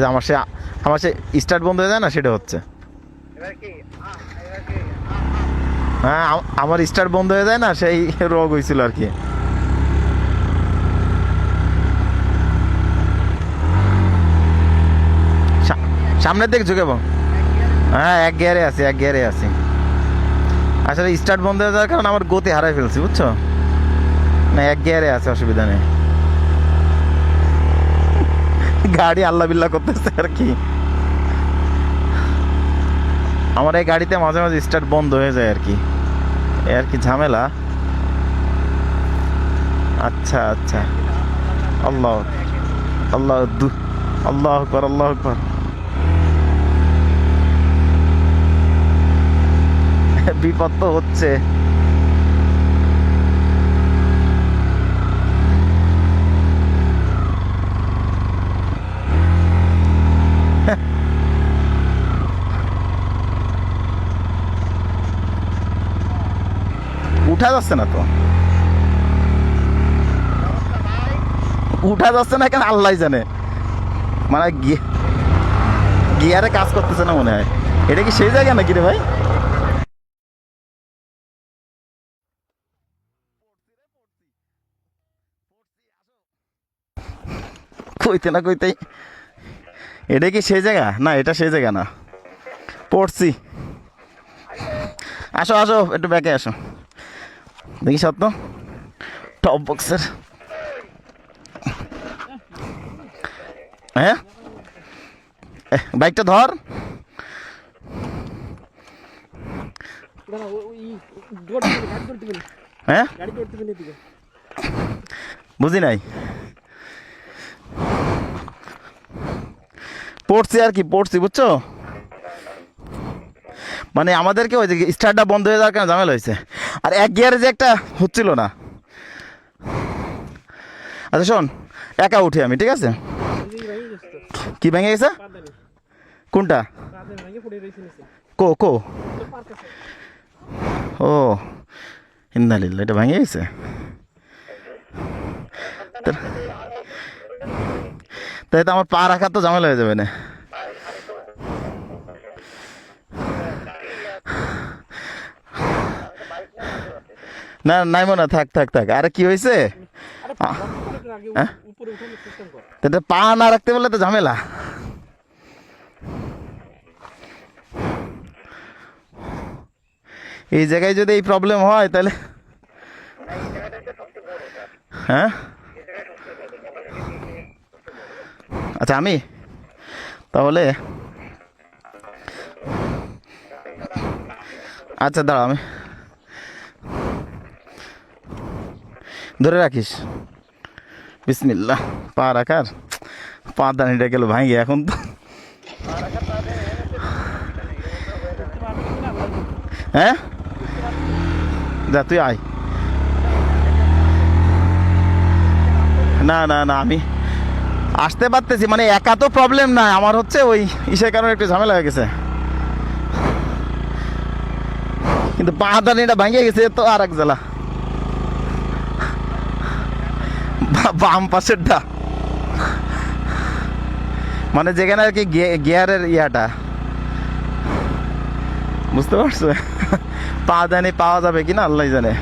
যে আমার সে স্টার্ট বন্ধ হয়ে যায় না, সেটা হচ্ছে। হ্যাঁ, আমার স্টার্ট বন্ধ হয়ে যায় না, সেই রোগ হয়েছিল আর কি। সামনের দিকে ঝুঁকেবো। হ্যাঁ, এক গিয়ারে আছি। আসলে স্টার্ট বন্ধ হয়ে যাওয়ার কারণে আমার গতি হারাই ফেলছি, বুঝছো না। এক গিয়ারে আছে, অসুবিধা নেই। গাড়ি আল্লাহ বিল্লাহ করতেছে আর কি। আমার এই গাড়িতে মাঝে মাঝে স্টার্ট বন্ধ হয়ে যায় আর কি, এই আর কি ঝামেলা। আচ্ছা আচ্ছা। আল্লাহ আল্লাহ আল্লাহ আকবার, আল্লাহ আকবার। বিপদ তো হচ্ছে। উঠা যাচ্ছে না তো, উঠা যাচ্ছে না কেন আল্লাহ জানে। মানে গিয়ারে কাজ করতেছে না মনে হয়। এটা কি সেই জায়গা নাকি রে ভাই? কইতে না কইতেই, এটা কি সেই জায়গা না? এটা সেই জায়গা না, পড়ছি। আসো আসো, একটু ব্যাকে আসো, দেখি সত্য টপ বক্সের। হ্যাঁ, বাইকটা ধর। হ্যাঁ, বুঝি নাই। পড়ছি আর কি, পড়ছি বুঝছো। মানে আমাদেরকে ওই যে স্টার্টটা বন্ধ হয়ে যাওয়ার কারণে ঝামেলা হয়েছে। আর এক গিয়ারে যে একটা হচ্ছিল না। আচ্ছা শোন, একা উঠি আমি, ঠিক আছে? কি ভেঙে গেছে? কোনটা? কো কো ও ইন্দালিল্লাহ, এটা ভেঙে গেছে। তাই তো আমার পা রাখার তো ঝামেলা হয়ে যাবে না। না নাইমো না, থাক থাক থাক। আরে কি হয়েছে, পা না রাখতে বললে তো ঝামেলা। এই জায়গায় যদি এই প্রবলেম হয় তাহলে, হ্যাঁ আচ্ছা আমি তাহলে, আচ্ছা দাঁড়া, আমি ধরে রাখিস। বিসমিল্লাহ। পা রাখার, পা দানিটা গেল ভাঙে এখন তো। হ্যাঁ, যা তুই আয়। না না না, আমি আসতে পারতেছি, মানে একা তো প্রবলেম নাই আমার, হচ্ছে ওই ইসের কারণে একটু ঝামেলা হয়ে গেছে। কিন্তু পা দানিটা ভাঙে গেছে তো আর এক জ্বালা। বাম পাশেরটা, মানে যেখানে আর কি গিয়ারের ইয়াটা, বুঝতে পারছো? পা দানি পাওয়া যাবে কিনা আল্লাহ জানে।